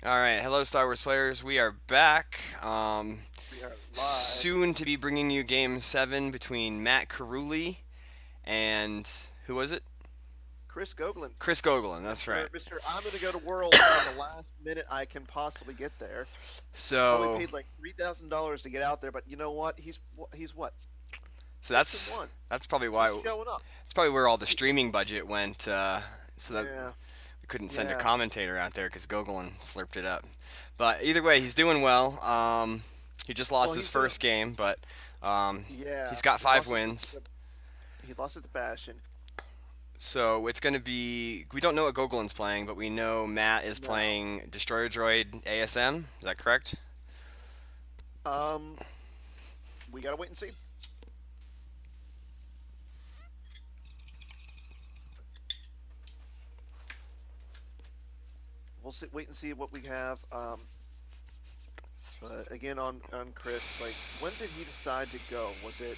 All right, hello Star Wars players. We are back. We are live. Soon to be bringing you Game 7 between Matt Carulli and who was it? Chris Gogolin, Chris Gogolin. That's right. Mr. I'm going to go to Worlds on the last minute I can possibly get there. Probably So, paid like $3,000 to get out there, but you know what? He's what? so Six and that's one. that's probably He's why showing up. it's probably where all the He, streaming budget went. So that yeah, we couldn't send a yeah. commentator out there because Gogolin slurped it up. But either way, he's doing well. He just lost Well, his he's doing. first game, but Yeah, he's got he five lost it. wins. He lost it to Bastion. So it's going to be. We don't know what Gogolin's playing, but we know Matt is No. playing Destroyer Droid ASM. Is that correct? Um, we gotta wait and see. We'll see, wait and see what we have. But again, on Chris, like, when did he decide to go? Was it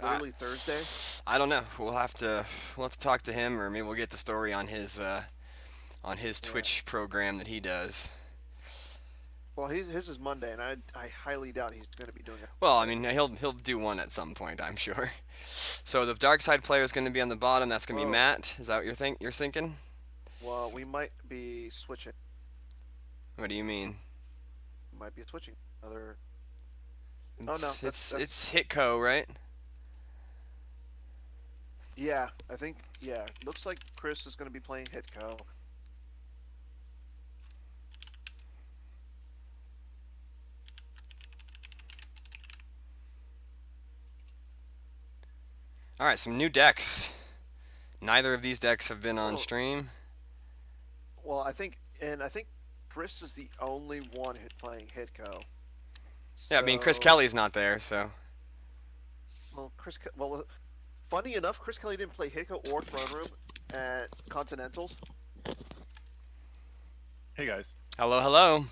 I, early Thursday? I don't know. We'll have to talk to him, or maybe we'll get the story on his Yeah. Twitch program that he does. Well, his is Monday, and I highly doubt he's going to be doing it Well, I Thursday. mean, he'll do one at some point, I'm sure. So the dark side player is going to be on the bottom. That's going to be Whoa. Matt. Is that what you're thinking? Well, we might be switching. What do you mean? We might be switching. Another. Oh no, It's that's it's that's. it's Hitco, right? Yeah, I think. Yeah, looks like Chris is going to be playing Hitco. All right, some new decks. Neither of these decks have been on Oh, stream. well, I think Chris is the only one playing Hitco. Yeah, I mean Chris So, Kelly's not there, so well, well, funny enough, Chris Kelly didn't play Hitco or Throne Room at Continentals. Hey guys, hello, hello.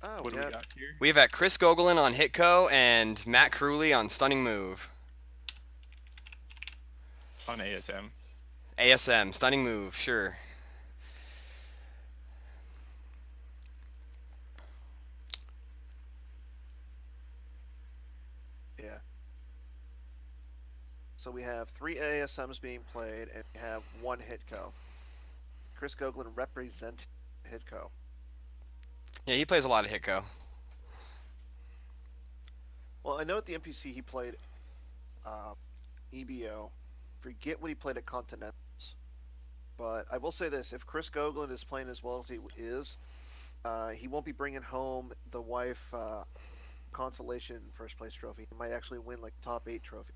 Oh, what we do we have. got here? We have at Chris Gogolin on Hitco and Matt Crewley on Stunning Move. On ASM. ASM, Stunning Move, sure. Yeah. So we have three ASMs being played, and we have one Hitco. Chris Gogolin represents Hitco. Yeah, he plays a lot of Hitco. Well, I know at the NPC he played EBO. Forget what he played at Continentals. But I will say this: if Chris Gogolin is playing as well as he is, he won't be bringing home the wife consolation first place trophy. He might actually win like top 8 trophy.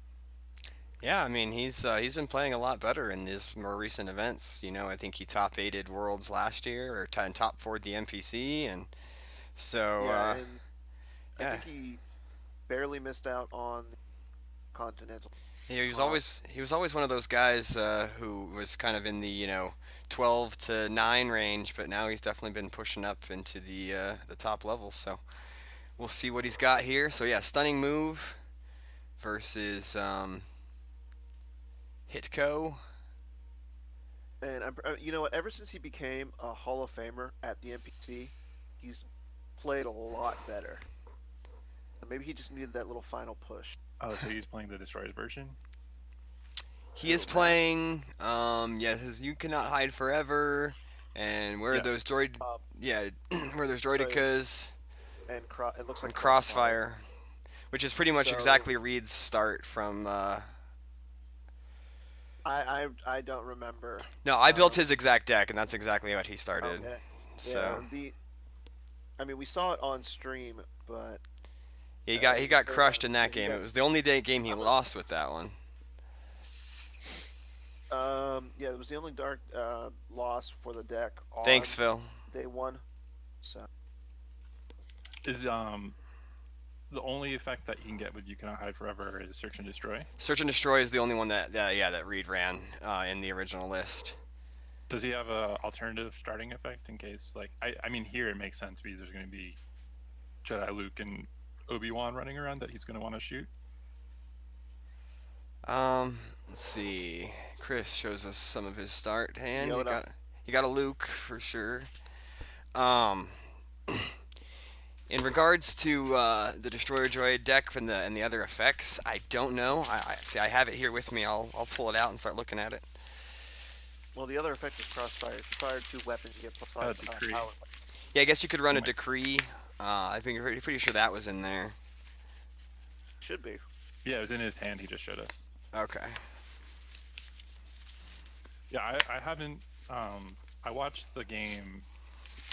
Yeah, I mean he's been playing a lot better in his more recent events. You know, I think he top eighted Worlds last year, or top four the NPC, and so Yeah, and I yeah, think he barely missed out on the Continental. Uh, he was always one of those guys who was kind of in the 12 to 9 range, but now he's definitely been pushing up into the top levels. So we'll see what he's got here. So yeah, Stunning Move versus Hitco. and you know what? Ever since he became a Hall of Famer at the NPC, he's played a lot better. Maybe he just needed that little final push. Oh, so he's playing the Destroyers version? He is Who, Matt? playing yeah, his You Cannot Hide Forever, and where are Yeah. those droid Um, yeah, where there's so droidicas and it looks and like Crossfire. Crossfire, which is pretty much So exactly Reed's start from I don't remember. no, I built Um, his exact deck, and that's exactly what he started. okay, yeah. So I mean, we saw it on stream, but yeah, it he was got very crushed in that he game. got. It was the only day game he I'm lost with that one. yeah, it was the only dark loss for the deck Thanks, on Phil. day one. So Is the only effect that you can get with You Cannot Hide Forever is Search and Destroy? Search and Destroy is the only one that Reed ran in the original list. Does he have a alternative starting effect in case I mean here it makes sense because there's gonna be Jedi Luke and Obi-Wan running around that he's gonna want to shoot. Let's see. Chris shows us some of his start hand. Yoda. He got a Luke for sure. Um, In regards to the Destroyer Droid deck and the other effects, I don't know. I see. I have it here with me. I'll pull it out and start looking at it. Well, the other effect is crossfire. If you fire 2 weapons, you get +5 Decree. power. Yeah, I guess you could run a Nice. decree. I think pretty sure that was in there. Should be. Yeah, it was in his hand. He just showed us. Okay. Yeah, I haven't. I watched the game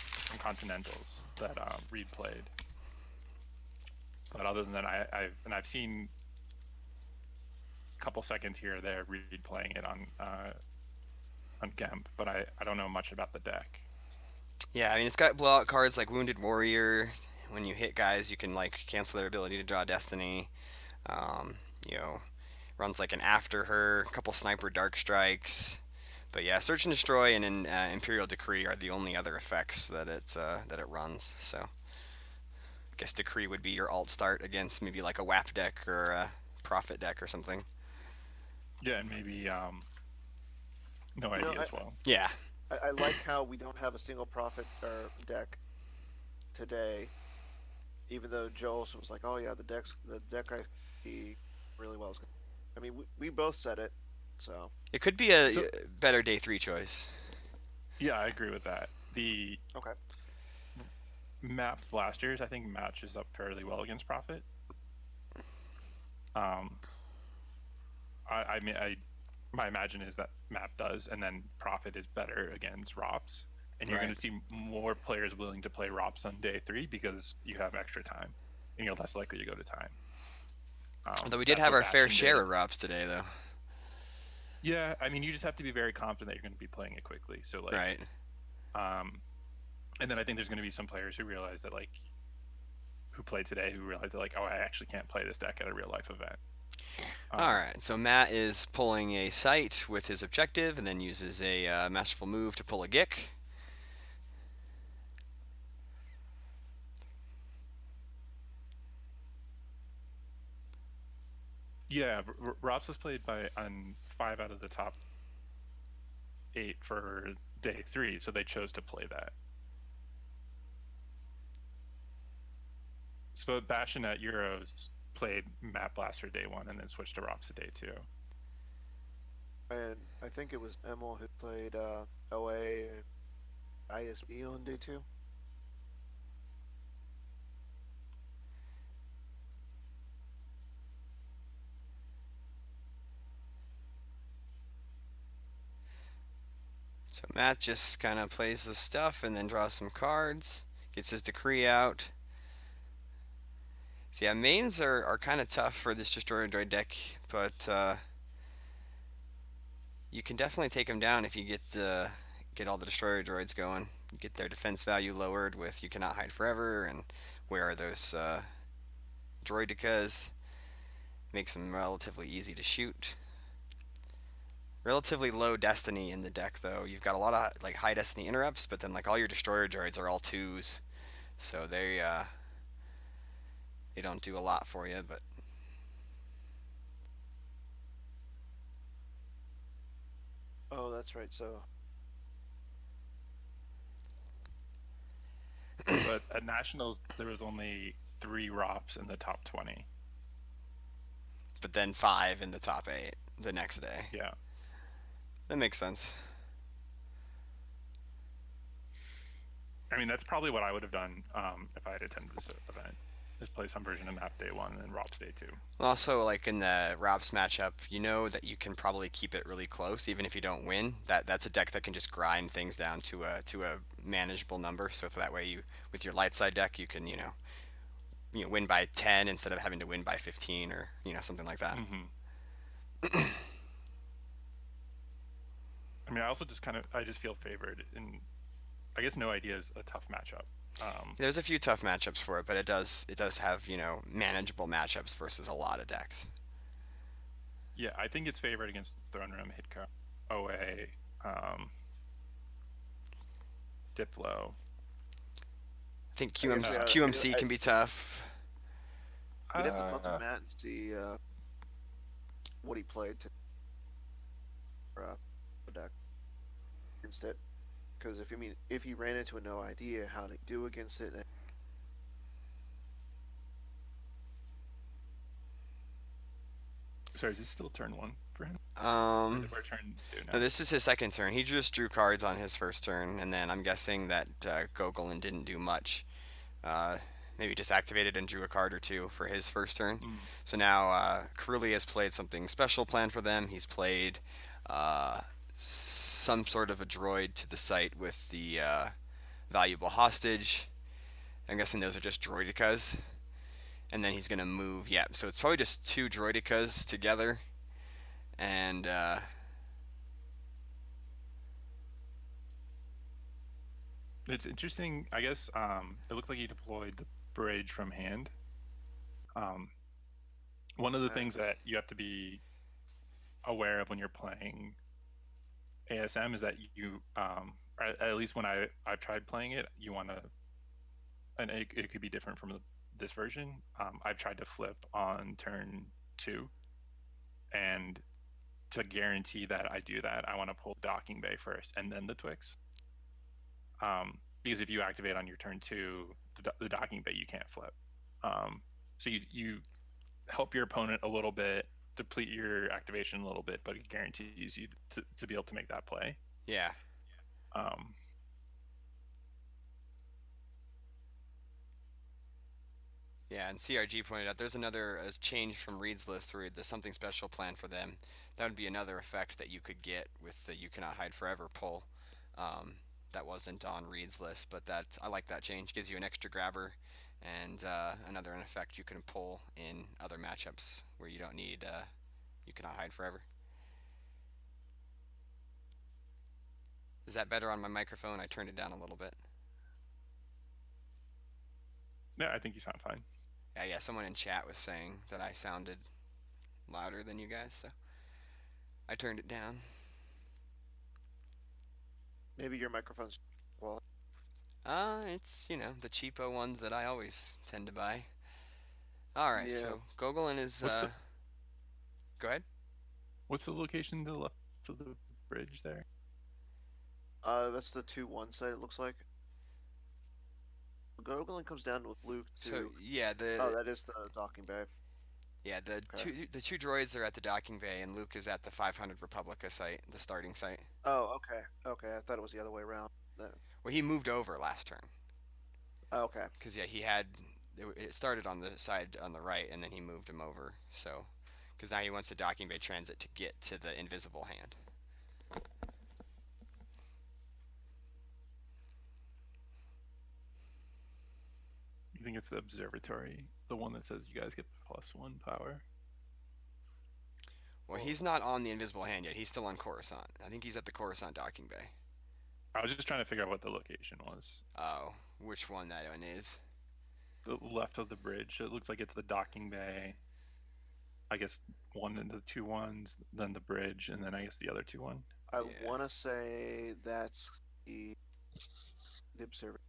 from Continentals that Reed played, but other than that, I've seen a couple seconds here or there Reed playing it on Gemp, but I don't know much about the deck. Yeah, I mean it's got blowout cards like Wounded Warrior. When you hit guys, you can like cancel their ability to draw Destiny. Um, you know, runs like an After Her, a couple Sniper Dark Strikes. But yeah, Search and Destroy and Imperial Decree are the only other effects that it runs. So I guess Decree would be your alt start against maybe like a WAP deck or a Prophet deck or something. Yeah, and maybe no idea as well. Yeah. I like how we don't have a single Prophet deck today, even though Joe also was like, "Oh yeah, the deck I see really well." I mean, we both said it, so It could be a better day 3 choice. Yeah, I agree with that. The okay. map blasters, I think, matches up fairly well against Prophet. I mean, my imagine is that map does, and then Prophet is better against ROPS, and you're Right. going to see more players willing to play ROPS on day 3 because you have extra time, and you're less likely to go to time. Although we did that's have what our fair Bastion share did. of ROPS today, though. Yeah, I mean, you just have to be very confident that you're going to be playing it quickly. So like, Right. And then I think there's going to be some players who realize that like, who played today, who realize that like, oh, I actually can't play this deck at a real life event. All right, so Matt is pulling a sight with his objective and then uses a masterful move to pull a Gick. Yeah, ROPS was played on 5 out of the top 8 for day 3, so they chose to play that. So Bastion at Euros played Map Blaster day 1 and then switched to ROPS at day 2. And I think it was Emil who played OA and ISB on day 2. So Matt just kind of plays the stuff and then draws some cards, gets his decree out. So yeah, mains are kind of tough for this Destroyer Droid deck, but you can definitely take them down if you get all the Destroyer Droids going. You get their defense value lowered with You Cannot Hide Forever and Where Are Those Droidicas. Makes them relatively easy to shoot. Relatively low Destiny in the deck though. You've got a lot of like high Destiny interrupts, but then like all your Destroyer Droids are all 2s, so they don't do a lot for you. But Oh, that's right. So But at Nationals, there was only 3 ROPS in the top 20. then 5 in the top 8 the next day. Yeah. That makes sense. I mean, that's probably what I would have done if I had attended this event. Is play some version of Map Day 1 and then ROPS Day 2. Also, like in the ROPS matchup, you know that you can probably keep it really close, even if you don't win. That's a deck that can just grind things down to a manageable number. So that way, you with your light side deck, you can win by 10 instead of having to win by 15 or something like that. Mm-hmm. I mean, I also I just feel favored, and I guess No Idea is a tough matchup. There's a few tough matchups for it, but it does have manageable matchups versus a lot of decks. Yeah, I think it's favored against Throne Room, Hitka, OA, Diplo. I think guess, QMC can be tough. we'd have to talk to Matt and see what he played to the deck against it. Because if he ran into a No Idea how to do against it, Sorry, is this still turn 1 for him? Or is it Um, we're turn 2 no, now? this is his second turn. He just drew cards on his first turn, and then I'm guessing that Gogolin didn't do much. Uh, Maybe just activated and drew a card or two for his first turn. Mm. So now Karuli has played something special planned for them. He's played some sort of a droid to the site with the valuable hostage. I'm guessing those are just droidicas. And then he's going to move. Yeah, so it's probably just two droidicas together. And It's interesting. I guess it looked like he deployed the bridge from hand. Um, one of the Okay. things that you have to be aware of when you're playing ASM is that you, or at least when I've tried playing it, you want to, and it could be different from this version. I've tried to flip on turn 2, and to guarantee that I do that, I want to pull docking bay first and then the Twix. Because if you activate on your turn 2, the docking bay you can't flip. So you help your opponent a little bit, deplete your activation a little bit, but it guarantees you to be able to make that play. yeah, Um, yeah. And CRG pointed out there's another change from Reed's list where there's something special planned for them. That would be another effect that you could get with the You Cannot Hide Forever pull. Um, that wasn't on Reed's list, but that I like that change. Gives you an extra grabber and another an effect you can pull in other matchups where you don't need You Cannot Hide Forever. Is that better on my microphone? I turned it down a little bit. yeah, I think you sound fine. Yeah. Someone in chat was saying that I sounded louder than you guys, so I turned it down. Maybe your microphone's well. It's the cheapo ones that I always tend to buy. All right, Yeah. so Gogolin is. What's the Go ahead. what's the location to the left of the bridge there? That's the 2-1 site. It looks like. Gogolin comes down with Luke So to. yeah, Oh, that is the docking bay. the Okay. two droids are at the docking bay, and Luke is at the 500 Republica site, the starting site. Oh, okay. Okay, I thought it was the other way around. Well, he moved over last turn Oh, okay. because yeah, he had it started on the side on the right, and then he moved him over. So because now he wants the docking bay transit to get to the invisible hand. You think it's the observatory, the one that says you guys get +1 power? Well, he's not on the invisible hand yet. He's still on Coruscant. I think he's at the Coruscant docking bay. I was just trying to figure out what the location was. Oh, which one that one is? The left of the bridge. It looks like it's the docking bay. I guess one and the 2-1s, then the bridge, and then I guess the other 2-1. I Yeah. want to say that's the observer.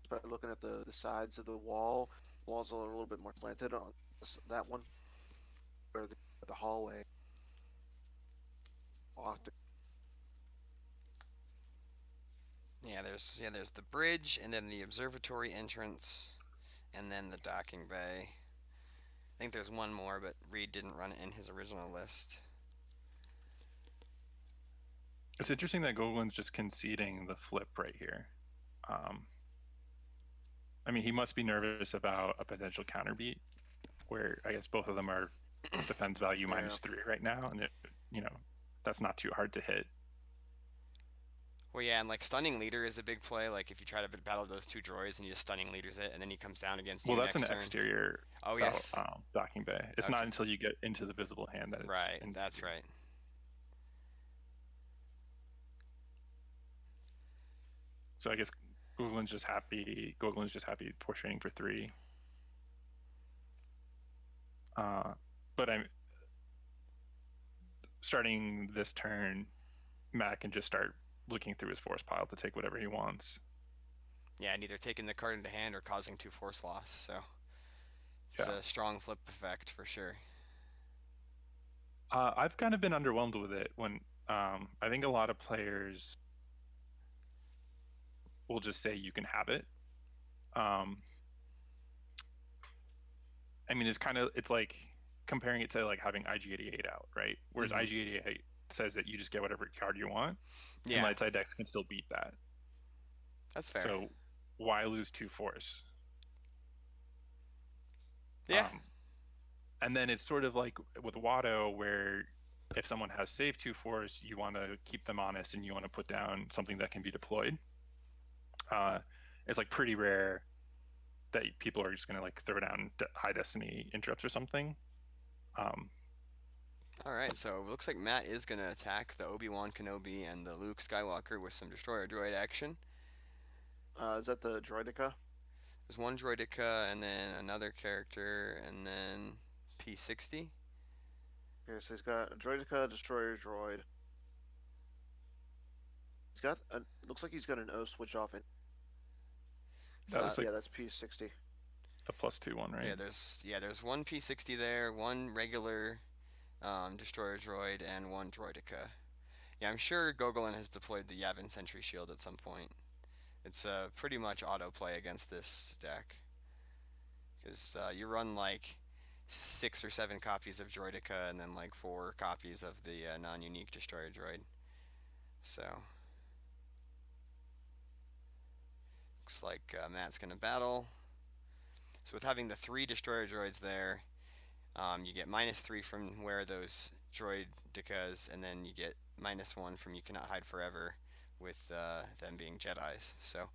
By looking at the sides of the wall, walls are a little bit more slanted on that one, where the hallway. There's the bridge, and then the observatory entrance, and then the docking bay. I think there's one more, but Reed didn't run it in his original list. It's interesting that Gogolin's just conceding the flip right here. I mean, he must be nervous about a potential counter beat, where I guess both of them are defense value Yeah. -3 right now, and that's not too hard to hit. Well, yeah, and like stunning leader is a big play. Like if you try to battle those two droids and you just stunning leaders it, and then he comes down against Well, you that's next an turn. exterior Oh yes, docking bay. It's Okay. not until you get into the visible hand that it's Right. That's right. So I guess Googlin's just happy. Googlin's just happy pushing for 3. But I'm starting this turn. Matt can just start looking through his force pile to take whatever he wants. Yeah, and either taking the card into hand or causing 2 force loss. So it's Yeah. a strong flip effect for sure. I've kind of been underwhelmed with it when I think a lot of players will just say you can have it. I mean, it's like comparing it to like having IG88 out, right? Whereas Mhm. IG88 says that you just get whatever card you want, and Yeah, light side decks can still beat that. that's fair. So why lose 2 force? Yeah. Um, and then it's sort of like with Watto, where if someone has save 2 force, you want to keep them honest and you want to put down something that can be deployed. Uh, it's like pretty rare that people are just going to like throw down high destiny interrupts or something. Um, All right, so it looks like Matt is going to attack the Obi-Wan Kenobi and the Luke Skywalker with some Destroyer Droid action. Is that the Droideka? There's one Droideka and then another character and then P60. Okay, so he's got a Droideka, Destroyer Droid. He's got looks like he's got an O switch off it. that was like Yeah, that's P60. the +2 one, right? There's one P60 there, one regular Destroyer Droid, and one Droideka. Yeah, I'm sure Gogolin has deployed the Yavin Sentry Shield at some point. It's pretty much autoplay against this deck. Because you run like 6 or 7 copies of Droideka and then like 4 copies of the non-unique Destroyer Droid. So, looks like Matt's going to battle. So with having the 3 Destroyer Droids there, you get -3 from where those droid decas, and then you get -1 from you cannot hide forever with them being Jedi's. So,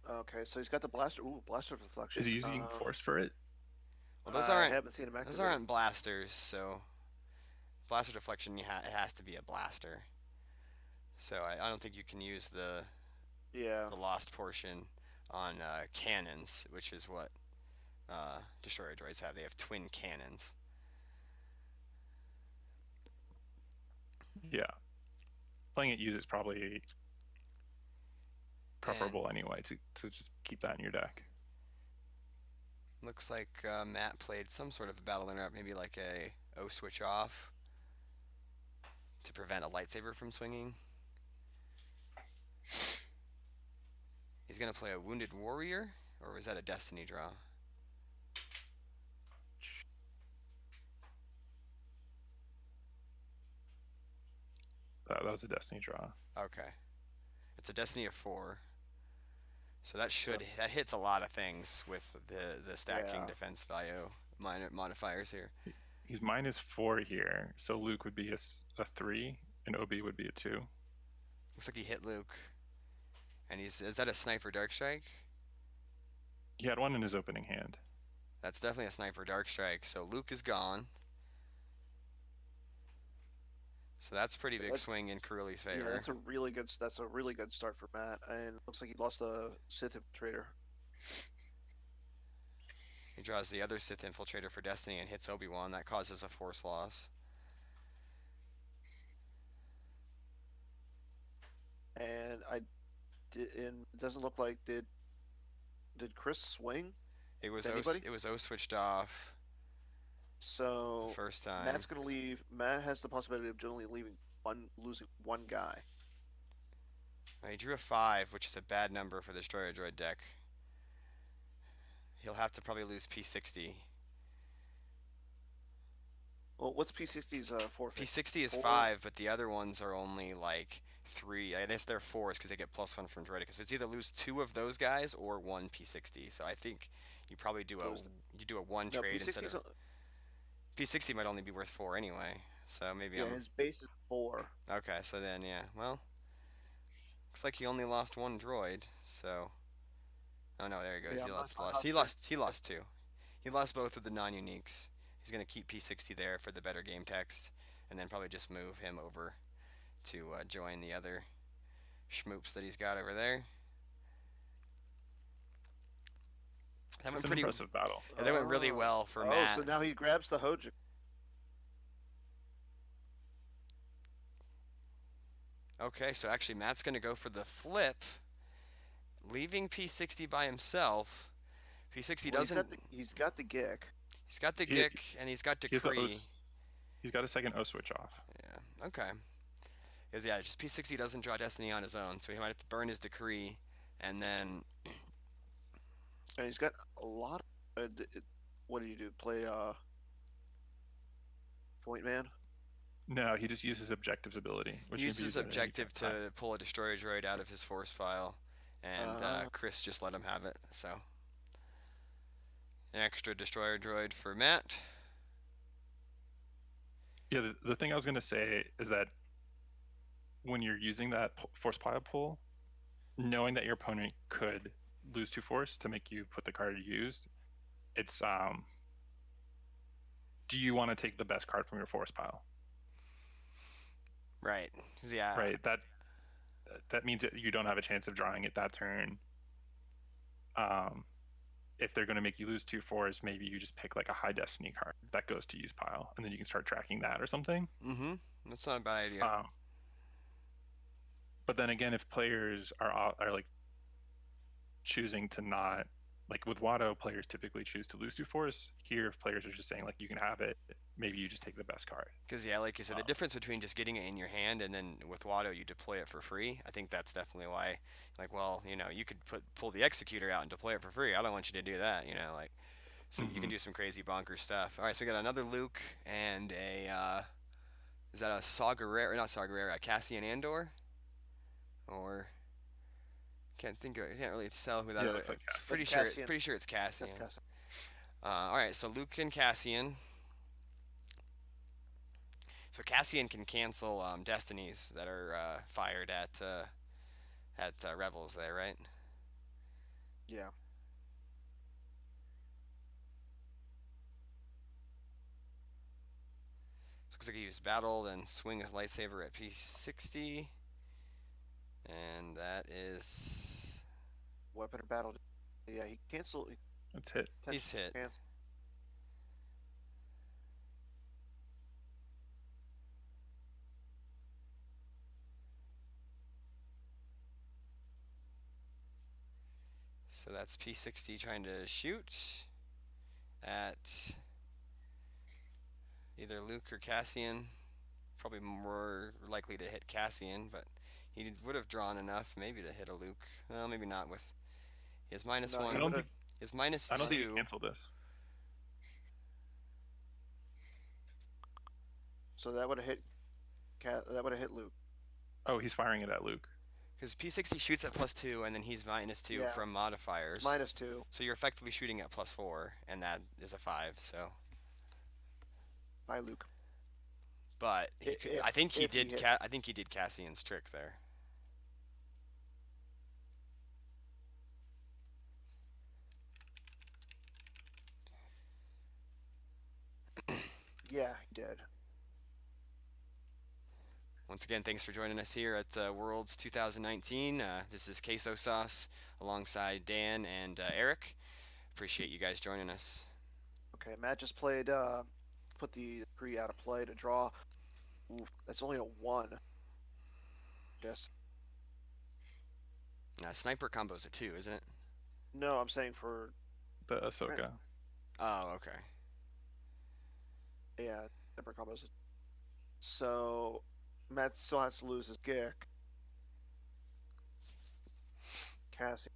Okay, so he's got the blaster. Ooh, blaster deflection. Is he using force for it? well, those I aren't haven't seen him activate. those aren't blasters. So, blaster deflection, it has to be a blaster. So I don't think you can use Yeah. the lost portion on cannons, which is what destroyer droids have. They have twin cannons. Yeah. Playing it use is probably preferable And anyway to just keep that in your deck. looks like Matt played some sort of a battle interrupt, maybe like a O switch off to prevent a lightsaber from swinging. He's gonna play a wounded warrior, or was that a destiny draw? That was a destiny draw. Okay, it's a destiny of 4. So that hits a lot of things with the stacking Yeah. defense value modifiers here. He's -4 here, so Luke would be a 3 and Obi would be a 2. Looks like he hit Luke, and is that a sniper dark strike? He had one in his opening hand. That's definitely a sniper dark strike. So Luke is gone. So that's a pretty big swing in Curly's Yeah, favor. that's a really good. That's a really good start for Matt, and it looks like he lost the Sith Infiltrator. He draws the other Sith Infiltrator for Destiny and hits Obi-Wan. That causes a force loss. And and it doesn't look like did Chris swing? It was Anybody? it was O switched off So the first time. Matt's gonna leave. Matt has the possibility of only losing one guy. He drew a 5, which is a bad number for the Destroyer Droid deck. He'll have to probably lose P60. Well, what's P60's forfeit? P60 is 4? 5, but the other ones are only like 3. I guess they're 4s because they get +1 from Droideka. So it's either lose 2 of those guys or 1 P60. So I think you probably do a 1 No, trade instead P60's. of P60 might only be worth 4 anyway. So maybe Yeah, I'm his base is 4. okay. So then well, looks like he only lost 1 droid. So oh no, there he goes. Yeah, He I'm lost. not- He lost 2. He lost both of the non-uniques. He's gonna keep P60 there for the better game text, and then probably just move him over to join the other schmoops that he's got over there. That went It's an pretty. impressive battle. Yeah, that went really well for Matt. So now he grabs the Hoja. Okay, so actually Matt's gonna go for the flip, leaving P60 by himself. P60 Well, doesn't. He's got the Gick. He's got the He- Gick and he's got He has the Decree. He's got a second O switch off. Yeah. Okay. Because yeah, just P60 doesn't draw Destiny on his own, so he might have to burn his Decree, and then And he's got a lot. what do you do? Play Point Man? No, he just uses Objective's ability, which He can be uses used at any objective time. to pull a destroyer droid out of his force pile, and Uh, Chris just let him have it. So an extra destroyer droid for Matt. Yeah, the thing I was going to say is that when you're using that force pile pull, knowing that your opponent could lose 2 force to make you put the card you used, it's do you want to take the best card from your force pile? Right. Yeah. Right. That means that you don't have a chance of drawing it that turn. If they're going to make you lose 2 force, maybe you just pick like a high destiny card that goes to use pile, and then you can start tracking that or something. Mm-hmm. That's not a bad idea. But then again, if players are like choosing to not, like with Watto, players typically choose to lose 2 force. Here, if players are just saying like you can have it, maybe you just take the best card. Because yeah, like you said, the difference between just getting it in your hand and then with Watto you deploy it for free. I think that's definitely why. Like, well, you could pull the executor out and deploy it for free. I don't want you to do that. Like, so you can do some crazy bonkers stuff. All right, so we got another Luke and a is that a Saw Gerrera? Not Saw Gerrera, a Cassian Andor, or can't think of it. Can't really tell who that Yeah, it is. looks like Cassian. Pretty That's sure. Cassian. Pretty sure it's Cassian. That's Cassian. All right, so Luke and Cassian. So Cassian can cancel destinies that are fired at rebels there, right? Yeah. So looks like he used battle, then swing his lightsaber at P60, and that is Weapon or battle. Yeah, he canceled. That's hit. he's hit. Cancel. So that's P60 trying to shoot at either Luke or Cassian. Probably more likely to hit Cassian, but he would have drawn enough maybe to hit a Luke. Well, maybe not with his minus No, he one. I don't would've- think His minus I don't think you two. cancel this. So that would have hit. That would have hit Luke. Oh, he's firing it at Luke. Because P60 shoots at +2, and then he's -2 Yeah. from modifiers. -2. So you're effectively shooting at +4, and that is a 5. So, By Luke. but he If- could, I think he if he did. hits. I think he did Cassian's trick there. Yeah, he did. Once again, thanks for joining us here at Worlds 2019. This is Queso Sauce alongside Dan and Eric. Appreciate you guys joining us. Okay, Matt just played. Put the decree out of play to draw. Ooh, that's only a 1. Yes. Sniper combo's a 2, isn't it? No, I'm saying for The Ahsoka. Oh, okay. yeah, separate combos. So Matt still has to lose his Gick. Cassie.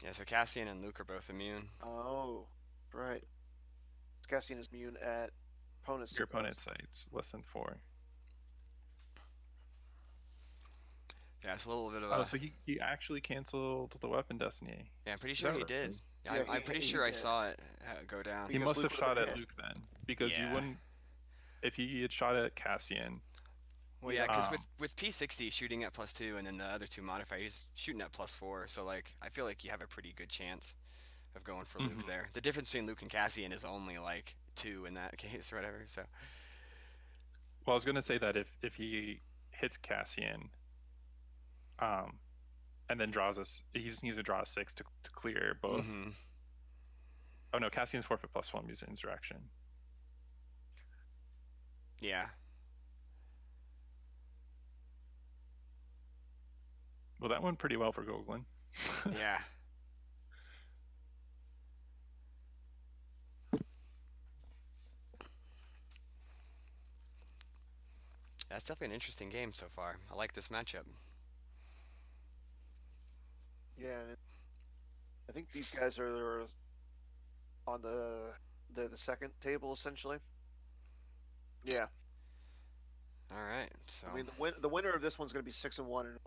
Yeah, so Cassian and Luke are both immune. Oh, right. Cassian is immune at opponent's. Your opponent's sights less than 4. Yeah, it's a little bit of a. Oh, so he actually canceled the weapon destiny. Yeah, I'm pretty sure that he right? did. Yeah, I'm pretty he sure I did. saw it go down. He Because must have Luke shot would've at hit. Luke then, because Yeah. you wouldn't. If he had shot at Cassian, Well, yeah, because Um, with P60 shooting at +2 and then the other 2 modifiers, he's shooting at +4. So like, I feel like you have a pretty good chance of going for Luke Mhm. there. The difference between Luke and Cassian is only like 2 in that case or whatever. So well, I was gonna say that if he hits Cassian, and then draws us, he just needs to draw a 6 to clear both. mhm. Oh no, Cassian's forfeit +1 using insurrection. Yeah, Well, that went pretty well for Goglin. yeah. That's definitely an interesting game so far. I like this matchup. Yeah, and I think these guys are on the second table essentially. Yeah, All right, so I mean the winner of this one's going to be 6-1 and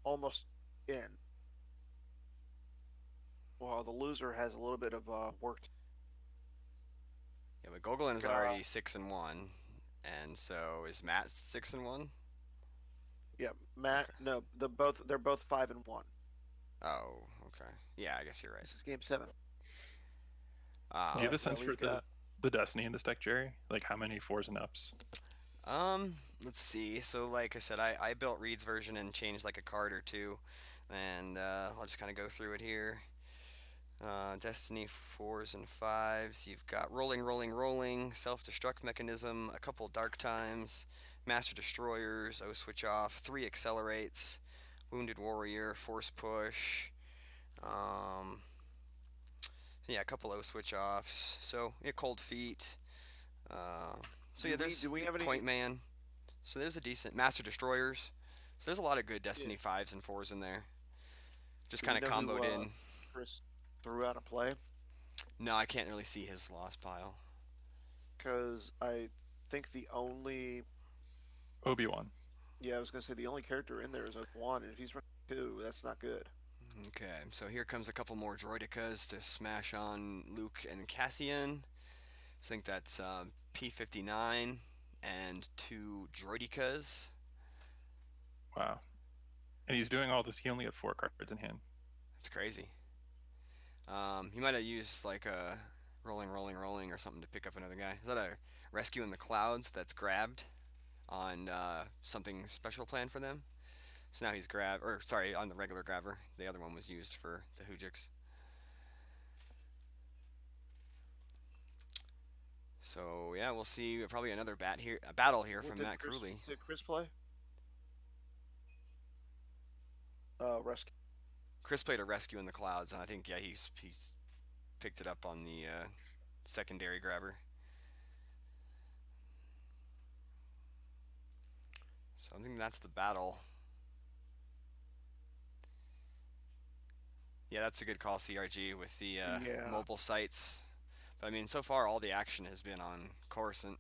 almost in. Well, the loser has a little bit of work. yeah, but Gogolin is Uh, already 6-1, and so is Matt 6-1? yeah, Matt. Okay. No, they're both 5-1. Oh, okay. Yeah, I guess you're right. This is game 7. Do you have Um, a Yeah, sense we've for got the destiny in this deck, Jerry? Like how many fours and ups? let's see. So, like I said, I built Reed's version and changed like a card or two, and I'll just kind of go through it here. Destiny fours and fives. You've got rolling, rolling, rolling, self-destruct mechanism, a couple dark times, master destroyers, O switch off, three accelerates, wounded warrior, force push. Um, yeah, a couple O switch offs. So yeah, cold feet. Uh, so yeah, do there's we have any? point man. So there's a decent master destroyers. So there's a lot of good Yeah, Destiny fives and fours in there. Just do kind we of know who comboed in. Chris threw out a play? No, I can't really see his lost pile. Because I think the only Obi-Wan. yeah, I was gonna say the only character in there is Obi-Wan, and if he's running 2, that's not good. Okay, so here comes a couple more Droidicas to smash on Luke and Cassian. I think that's P59 and two Droidicas. Wow. And he's doing all this. He only had 4 cards in hand. That's crazy. He might have used like a rolling, rolling, rolling or something to pick up another guy. Is that a rescue in the clouds that's grabbed on something special planned for them? So now he's or sorry, on the regular grabber. The other one was used for the Hoojiks. So yeah, we'll see probably another battle here What from Matt Chris Cooley. did Chris play? Rescue. Chris played a rescue in the clouds, and I think yeah he's picked it up on the secondary grabber. So I think that's the battle. Yeah, that's a good call, CRG, with the Yeah, mobile sites. But I mean, so far all the action has been on Coruscant.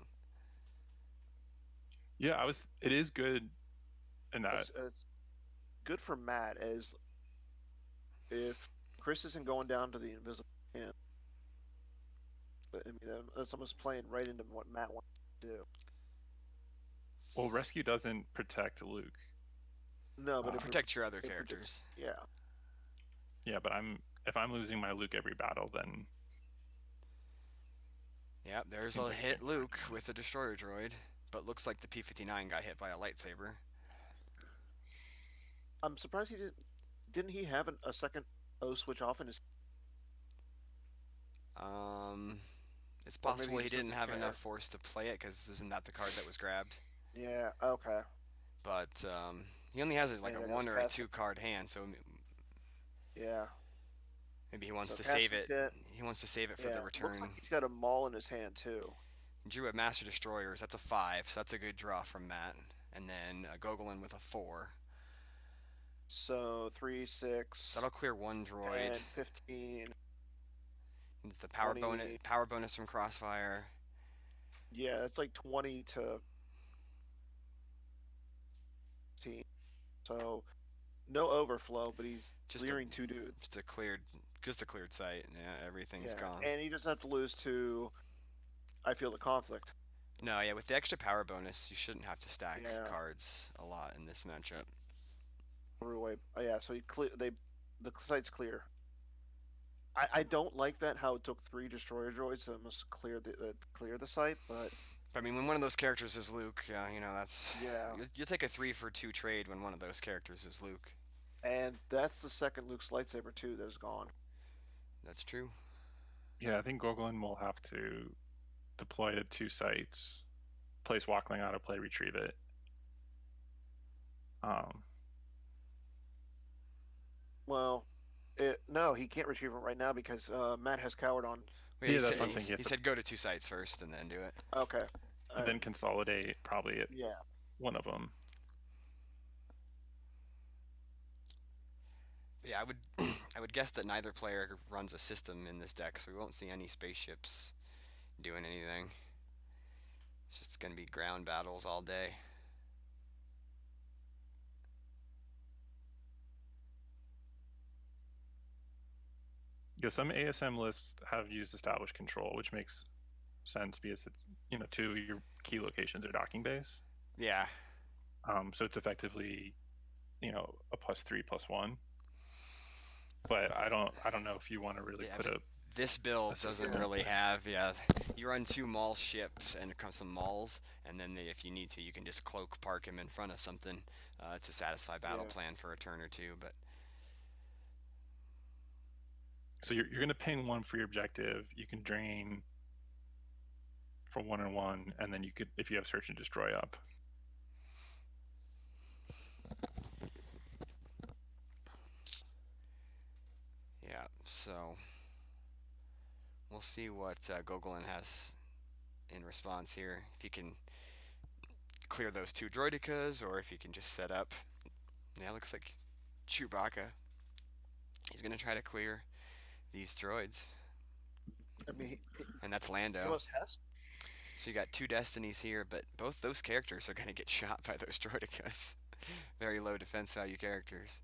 Yeah, it is good in that. it's good for Matt as if Chris isn't going down to the invisible hand. I mean, that's almost playing right into what Matt wants to do. Well, rescue doesn't protect Luke. No, but Protect your other it protects, characters. yeah. Yeah, but if I'm losing my Luke every battle, then Yep, there's seems a like hit a Luke with the destroyer droid, but looks like the P59 got hit by a lightsaber. I'm surprised he didn't. Didn't he have a second O switch off in his? Um, it's Or maybe possible he he just didn't doesn't have care. enough force to play it because isn't that the card that was grabbed? Yeah. Okay. But he only has like And a there one goes or a Cassian. 2 card hand, so Yeah. maybe he wants So to save Cassian it. get. He wants to save it for Yeah. the Looks return. like he's got a maul in his hand too. Drew at Master Destroyers. That's a 5, so that's a good draw from Matt. And then Gogolin with a 4. So 3, So 6, that'll clear one droid. and 15. It's the 20. power bonus from Crossfire. Yeah, it's like 20 to 15. So no overflow, but he's Just clearing 2 dudes. just a cleared sight. Yeah, everything's Yeah, gone. and he doesn't have to lose to. I feel the conflict. No, yeah, with the extra power bonus, you shouldn't have to stack Yeah. cards a lot in this matchup. Threw away. Oh, yeah, so the site's clear. I don't like that how it took 3 destroyer droids to almost clear the site, but But I mean, when one of those characters is Luke, that's yeah, you take a 3-for-2 trade when one of those characters is Luke. and that's the second Luke's lightsaber too that is gone. That's true. yeah, I think Gogolin will have to deploy to 2 sites, place Walkling out of play, retrieve it. Well, no, he can't retrieve it right now because Matt has coward on. Wait, Yeah, that's what I'm saying. he said go to 2 sites first and then do it. Okay. And then consolidate probably at Yeah. one of them. Yeah, I would I would guess that neither player runs a system in this deck, so we won't see any spaceships doing anything. It's just going to be ground battles all day. Because some ASM lists have used established control, which makes sense because it's, two of your key locations are docking bays. Yeah, So it's effectively, a +3/+1. But I don't know if you want to really yeah, put but a this build system doesn't in really play. have. Yeah, you run two mall ships and some malls, and then if you need to, you can just cloak park him in front of something to satisfy battle Yeah. plan for a turn or two. But So you're going to ping one for your objective. You can drain for 1 and 1, and then you could, if you have search and destroy up. yeah, so we'll see what Gogolin has in response here. If he can clear those two Droidicas, or if he can just set up. Yeah, looks like Chewbacca. He's gonna try to clear these droids, I mean, and that's he Lando. was Hess. So you got two destinies here, but both those characters are gonna get shot by those Droidicas. Very low defense value characters.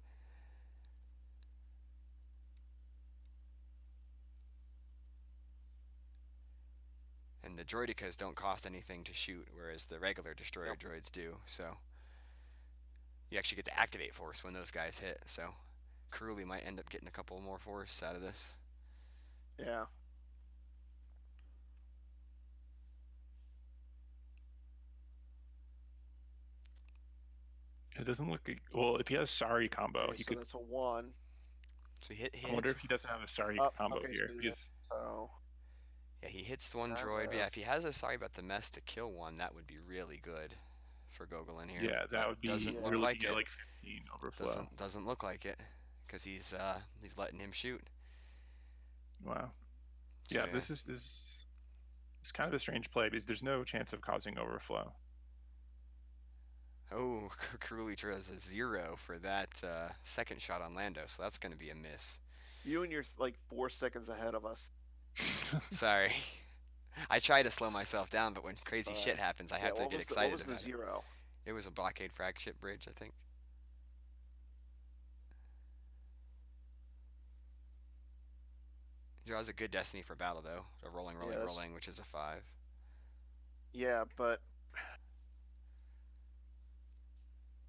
And the Droidicas don't cost anything to shoot, whereas the regular destroyer Yep. droids do. So you actually get to activate force when those guys hit. So Curly might end up getting a couple more force out of this. Yeah. It doesn't look like, well, if he has Sari combo, Okay, he so could. that's a 1. So he I wonder hits. if he doesn't have a Sari Up. combo Okay, here. so Because so Yeah, he hits one droid. But uh, yeah, if he has a sorry about the mess to kill one, that would be really good for Gogolin here. yeah, that But would be, doesn't yeah. look you're like looking at it. like 15 overflow. Doesn't look like it, because he's letting him shoot. Wow. So Yeah, yeah. this is kind of a strange play because there's no chance of causing overflow. Oh, Curly draws a 0 for that second shot on Lando, so that's going to be a miss. you and you're like 4 seconds ahead of us. Sorry. I try to slow myself down, but when crazy shit happens, I Yeah. have to What get was what excited was the about it. 0? It was a blockade fragship bridge, I think. He draws a good destiny for battle, though. A rolling, rolling, Yes. rolling, which is a 5. Yeah, but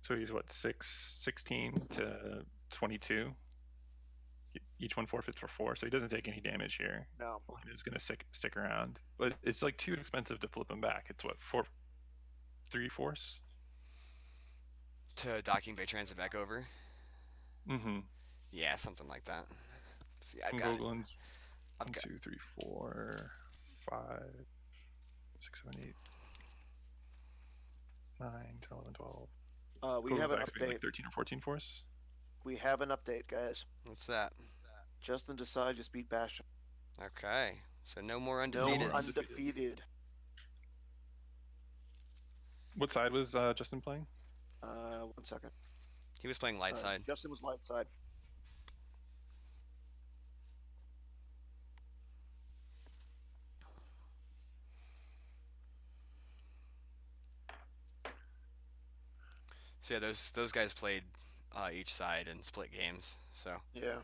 So he's what, 16 to 22? Each one forfeits for 4, so he doesn't take any damage here. no. He's going to stick around. But it's like too expensive to flip him back. It's what, 3 force? To docking bay transit back over. Mm-hmm. Yeah, something like that. Let's see, I've And got it. Gogolin's I've 1, got 2, 3, 4, 5, 6, 7, 8, 9, 10, 11, 12. We have an Activating update. like 13 or 14 force. We have an update, guys. What's that? Justin decided to beat Bastion. Okay, so no more No undefeated. undefeated. What side was Justin playing? 1 second. He was playing light side. Justin was light side. So yeah, those guys played each side and split games. So Yeah.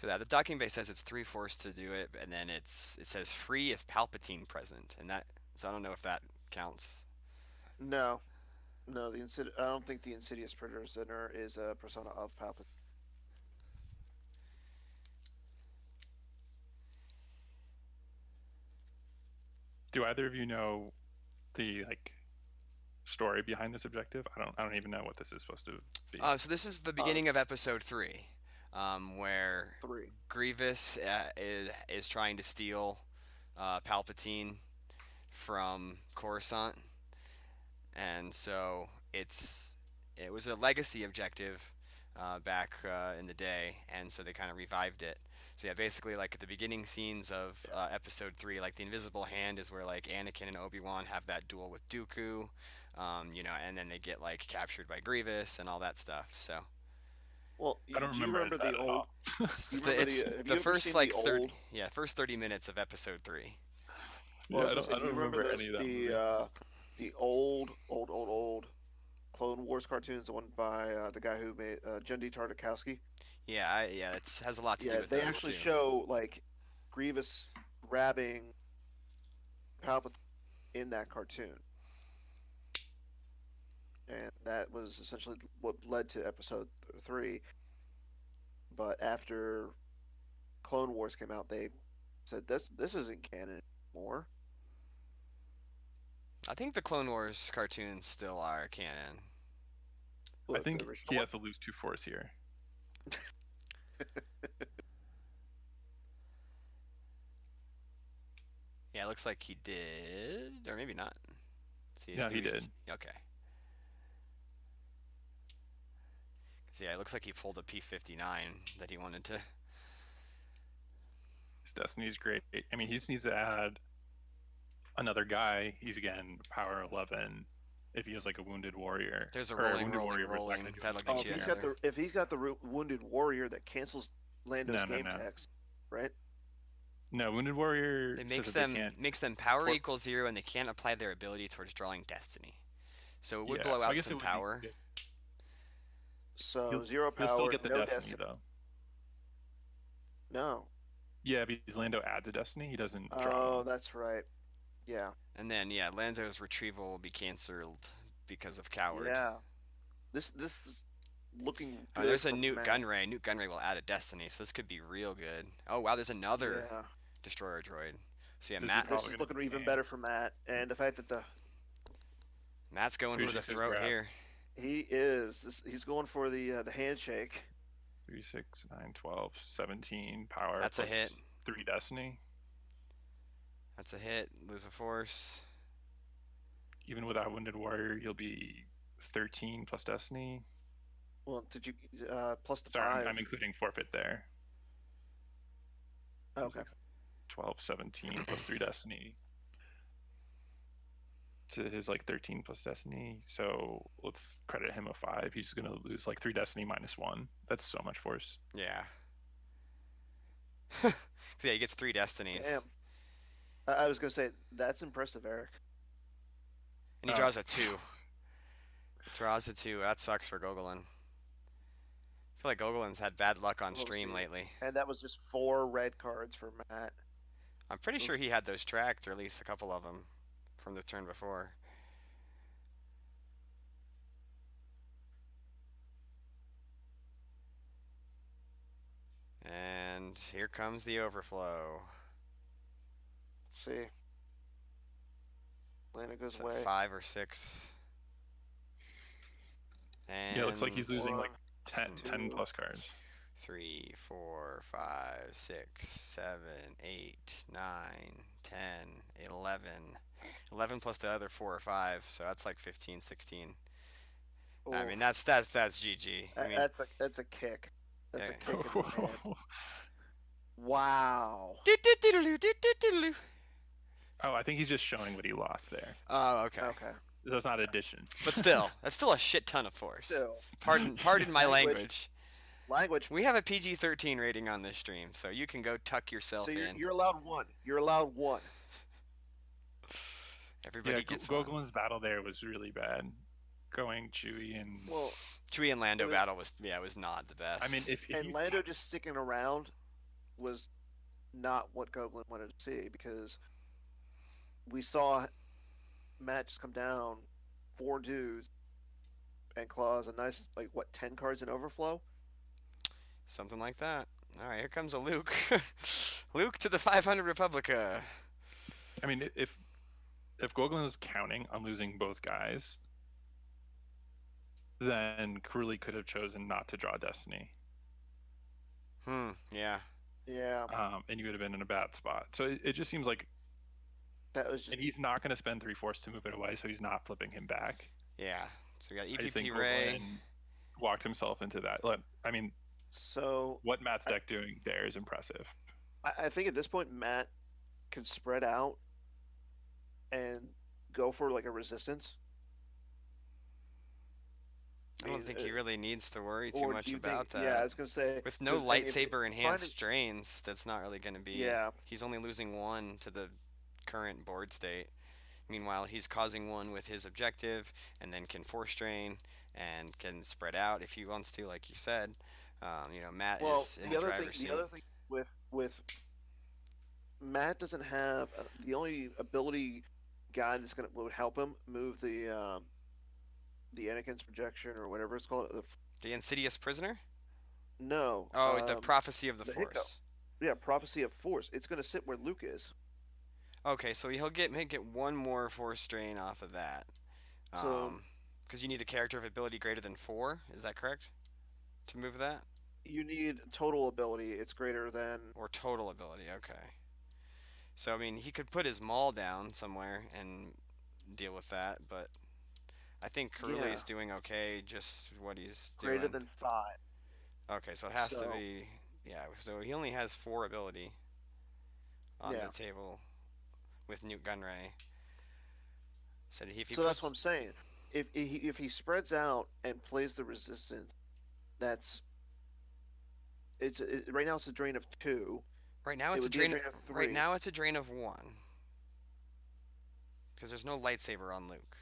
yeah, the docking bay says it's 3 force to do it, and then it says free if Palpatine present, and that so I don't know if that counts. No. No, I don't think the Insidious Predator Center is a persona of Palpatine. Do either of you know the story behind this objective? I don't even know what this is supposed to be. So this is the beginning of episode 3, where 3. Grievous is trying to steal Palpatine from Coruscant, and so it was a legacy objective back in the day, and so they kind of revived it. So yeah, basically like at the beginning scenes of Episode 3, like the Invisible Hand is where like Anakin and Obi-Wan have that duel with Dooku, and then they get like captured by Grievous and all that stuff. So Well, I don't do you remember remember that the at old? all. You remember it's have the you ever first seen like the 30, old? yeah, first 30 minutes of Episode 3. Well, I Yeah, was gonna say, I do you don't remember remember those, any of that movie. the old Clone Wars cartoons, the one by the guy who made Genndy Tartakovsky? Yeah, it has a lot to do Yeah, with they those actually too. show like Grievous grabbing Palpatine in that cartoon, and that was essentially what led to Episode 3. But after Clone Wars came out, they said this isn't canon anymore. I think the Clone Wars cartoons still are canon. I Look, think the original he one. has to lose 2 force here. Yeah, it looks like he did, or maybe not. See, Yeah, he did. Okay. 'Cause, yeah, it looks like he pulled a P59 that he wanted to. His destiny's great. I mean, he just needs to add another guy. He's again power 11. If he has like a wounded warrior, There's a or rolling, wounded rolling, warrior, but it's not rolling. gonna do That'll anything. get Oh, you if he's another. got the wounded warrior that cancels Lando's No, game no. text, right? No, wounded warrior It says makes that they them can't. makes them power For- equals 0, and they can't apply their ability towards drawing destiny. So it would Yeah, blow so I out guess it some would be power. good. So He'll- zero He'll still power, get the no destiny destiny. though. No. Yeah, because Lando adds a destiny. He doesn't Oh, draw. that's right. Yeah. And then yeah, Lando's retrieval will be canceled because of coward. Yeah. This is looking good. There's a for Newt Matt. Gunray. Newt Gunray will add a destiny, so this could be real good. Oh wow, there's another Yeah. destroyer droid. So yeah, This is Matt. probably This is gonna looking be even game. better for Matt, and the fact that Matt's going for the 36 throat grab. here. he's going for the handshake. 3, 6, 9, 12, 17 power. That's a plus hit. 3 destiny. That's a hit. Lose a force. Even without wounded warrior, you'll be 13 plus destiny. Well, did you plus the Sorry, 5? I'm including forfeit there. Okay. 12, 17 plus 3 destiny to his like 13 plus destiny. So let's credit him a 5. He's gonna lose like 3 destiny minus 1. That's so much force. Yeah. So yeah, he gets 3 destinies. Damn. I was gonna say that's impressive, Eric. And he draws a 2. Draws a 2. That sucks for Gogolin. I feel like Gogolin's had bad luck on We'll stream see. lately. And that was just 4 red cards for Matt. I'm pretty sure he had those tracked, or at least a couple of them from the turn before. And here comes the overflow. Let's see. Lana goes It's away. at 5 or 6. And Yeah, it looks like he's losing like 10, Two. 10 plus cards. 3, 4, 5, 6, 7, 8, 9, 10, 11. 11 plus the other 4 or 5, so that's like 15, 16. I mean, that's GG. I mean, that's a kick. That's a Yeah. kick in the pants. Wow. Oh, I think he's just showing what he lost there. Oh, okay. Okay. That's not addition. But still, that's still a shit ton of force. So Pardon my Language. language. We have a PG-13 rating on this stream, so you can go tuck yourself So in. you're allowed 1. You're allowed 1. Everybody Yeah, gets one. Gogolin's battle there was really bad. Going Chewie and Well, Chewie and Lando it was- battle was not the best. I mean, if and you, Lando just sticking around was not what Goblin wanted to see, because we saw Matt just come down 4 dudes and claws a nice 10 cards in overflow. something like that. All right, here comes a Luke. Luke to the 500 Republica. I mean, if Gogolin was counting on losing both guys, then Crowley could have chosen not to draw Destiny, Yeah. Yeah. and you would have been in a bad spot. So it just seems like That was just And he's not going to spend 3 force to move it away, so he's not flipping him back. Yeah. So we got I just think EPP Ray. Gogolin walked himself into that. I mean, so. what Matt's deck doing there is impressive. I think at this point Matt can spread out and go for like a resistance. I don't think he really needs to worry too Or much do you about think? that. Yeah, I was gonna say With no 'cause, I mean, if lightsaber you're trying enhanced to- drains, that's not really going to be. Yeah. He's only losing one to the current board state. Meanwhile, he's causing one with his objective, and then can force drain and can spread out if he wants to, like you said. Matt Well, is in the other thing, driver's seat. the other thing with Matt doesn't have the only ability guy that's gonna would help him move the Anakin's projection or whatever it's called. The Insidious Prisoner? No. Oh, the Prophecy of the the Hiccup. Force. Yeah, Prophecy of Force. It's gonna sit where Luke is. Okay, so he'll get one more force drain off of that. So- because you need a character of ability greater than 4, is that correct? To move that? You need total ability. It's greater than. Or total ability, okay. So, I mean, he could put his maul down somewhere and deal with that, but I think Caerulli is Yeah. doing okay, just what he's doing. Greater than 5. Okay, so it has to So- be, yeah, so he only has 4 ability on Yeah. the table with Newt Gunray. So if he So that's puts, what I'm saying. If he spreads out and plays the resistance, that's right now it's a drain of 2. right now It it's a would be a drain. drain of 3. Right now it's a drain of 1. Because there's no lightsaber on Luke.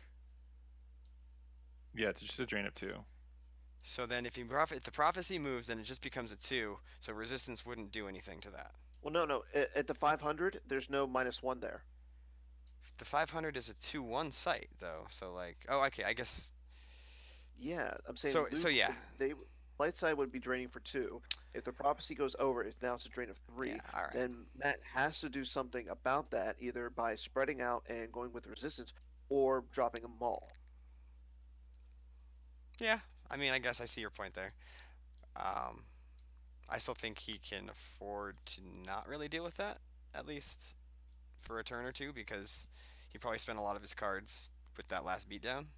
Yeah, it's just a drain of 2. So then if the prophecy moves, then it just becomes a 2. So resistance wouldn't do anything to that. Well, no. At the 500, there's no -1 there. The 500 is a 2-1 site though. So like, oh, okay, I guess. Yeah, I'm saying. So Luke, yeah. light side would be draining for 2. If the prophecy goes over, it's now it's a drain of 3. Yeah, all right. Then Matt has to do something about that, either by spreading out and going with resistance, or dropping a maul. Yeah, I mean, I guess I see your point there. I still think he can afford to not really deal with that, at least for a turn or two, because he probably spent a lot of his cards with that last beatdown.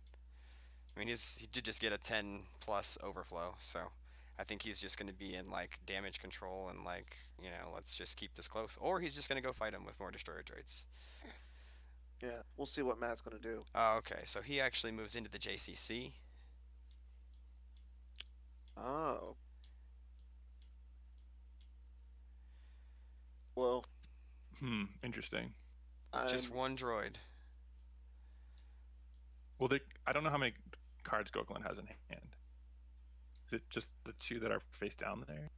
I mean, he did just get a 10 plus overflow, so I think he's just going to be in like damage control and like, let's just keep this close. Or he's just going to go fight him with more destroyer droids. Yeah, we'll see what Matt's going to do. Oh, okay, so he actually moves into the JCC. Oh. Well, Interesting. Just I'm- one droid. Well, I don't know how many cards Gogolin has in hand. Is it just the 2 that are face down there?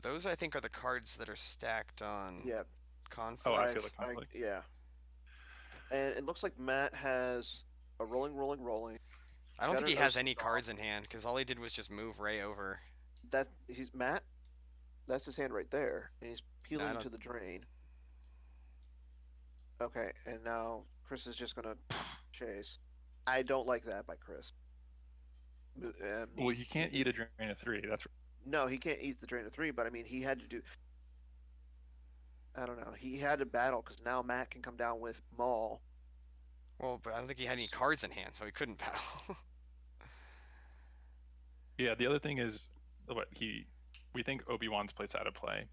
Those, I think, are the cards that are stacked on yeah. conflict. Oh, I I've- feel the conflict. yeah. And it looks like Matt has a rolling. I don't got think he an has OC any draw. cards in hand because all he did was just move Ray over. That he's Matt. That's his hand right there, and he's peeling don't- to the drain. Okay, and now Chris is just gonna chase. I don't like that by Chris. Well, you can't eat a drain of 3. That's No, he can't eat the drain of 3, but I mean, he had to do. I don't know. He had to battle because now Matt can come down with Maul. Well, but I don't think he had any cards in hand, so he couldn't battle. yeah. The other thing is we think Obi-Wan's plays out of play.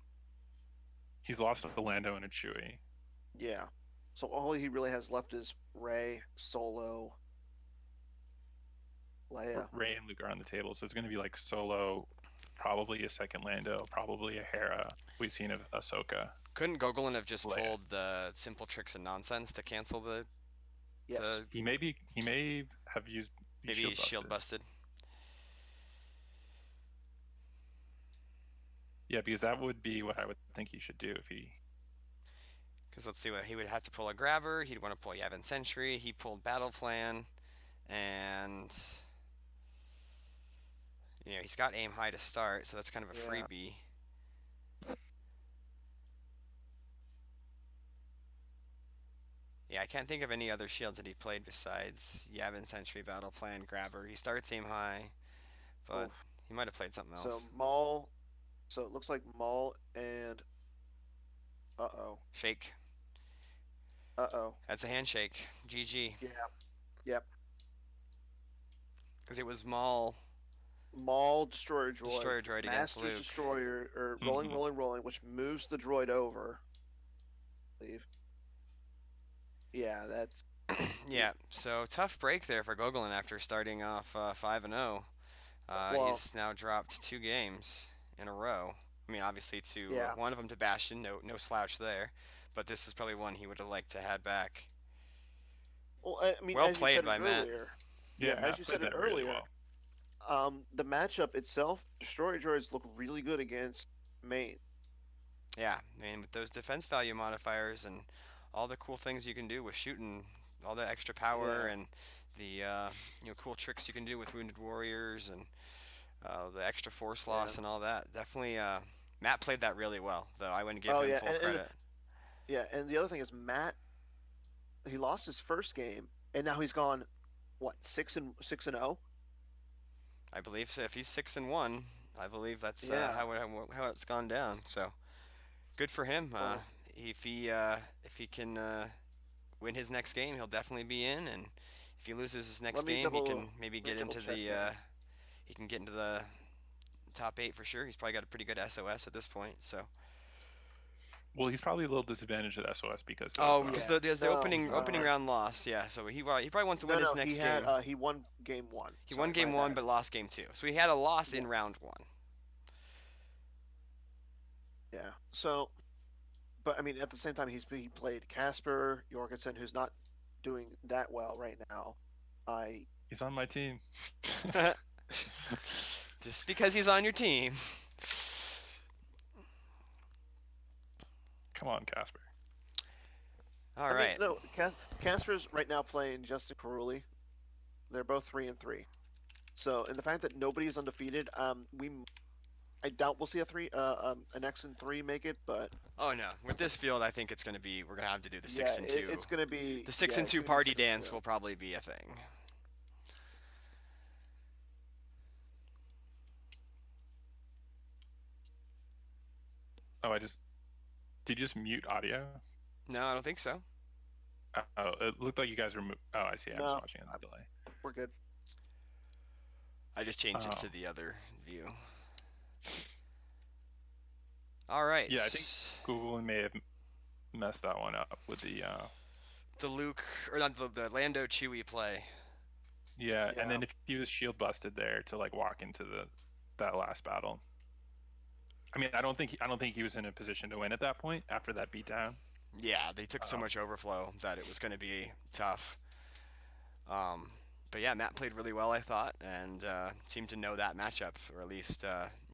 He's lost a Lando and a Chewie. Yeah. So all he really has left is Ray, Solo, Leia. Ray and Luke are on the table, so it's going to be like Solo, probably a second Lando, probably a Hera. We've seen Ahsoka. Couldn't Gogolin have just Leia. pulled the simple tricks and nonsense to cancel the Yes. He may have used the maybe he's shield busted? Yeah, because that would be what I would think he should do if he. Because let's see what he would have to pull a grabber. He'd want to pull Yavin Sentry. He pulled battle plan, and he's got aim high to start, so that's kind of a Yeah. freebie. Yeah, I can't think of any other shields that he played besides Yavin Sentry, battle plan, grabber. He starts aim high, but Oof. he might have played something So else. Maul. So it looks like Maul and. Uh-oh. Fake. Uh-oh. That's a handshake. GG. Yeah. Yep. Because it was Maul Maul Destroyer Droid, Destroyer Droid against Master's Luke. Destroyer, or Rolling, Hmm. Rolling, Rolling, which moves the droid over. Leave. Yeah, that's Yeah, so tough break there for Gogolin after starting off 5-0. well, He's now dropped 2 games in a row. I mean, obviously, yeah. one of them to Bastion, no slouch there, but this is probably one he would have liked to had back. Well, I mean, Well as you played said it by Matt. earlier, Yeah, yeah, as Matt you played said it that really earlier, well. the matchup itself, Destroyer Droids look really good against main. Yeah, I mean, with those defense value modifiers and all the cool things you can do with shooting, all the extra power Yeah, and the cool tricks you can do with Wounded Warriors and the extra force yeah. loss and all that. Definitely, Matt played that really well, though I wouldn't give Oh him yeah, full and credit. yeah, and the other thing is Matt. He lost his first game, and now he's gone, what, 6-0? I believe so. If he's 6-1, I believe that's Yeah. how it's gone down. So good for him. Well, If he can win his next game, he'll definitely be in. And if he loses his next let me game, he double can maybe let me get double into check the that. he can get into the top 8 for sure. He's probably got a pretty good SOS at this point. So Well, he's probably a little disadvantaged at SOS because of because Yeah. there's the No. opening round loss. Yeah, so he probably wants to No, win his no. He next had game. he won game one. He won Sorry, my game 1 bad. but lost game 2. So he had a loss Yeah. in round 1. Yeah. So, but I mean, at the same time, he played Casper Jorgensen, who's not doing that well right now. I he's on my team. Just because he's on your team. Come on, Casper. All I mean, right. no. Casper's right now playing Justin Caruli. They're both 3-3. So, and the fact that nobody is undefeated, I doubt we'll see an X and 3 make it, but Oh no, with this field, I think we're gonna have to do the yeah, 6-2. it's gonna be The six yeah, and it's two gonna be party 6 and dance 2. will probably be a thing. Oh, did you just mute audio? No, I don't think so. Oh, it looked like you guys were. Oh, I see. I was No, watching on the delay. we're good. I just changed it to Oh, the other view. All right. yeah. I think Google may have messed that one up with the. The Luke or not the Lando Chewie play. Yeah, and Yeah. then if he was shield busted there to like walk into that last battle. I mean, I don't think he was in a position to win at that point after that beatdown. Yeah, they took so Um, much overflow that it was going to be tough. Um, but yeah, Matt played really well, I thought, and seemed to know that matchup, or at least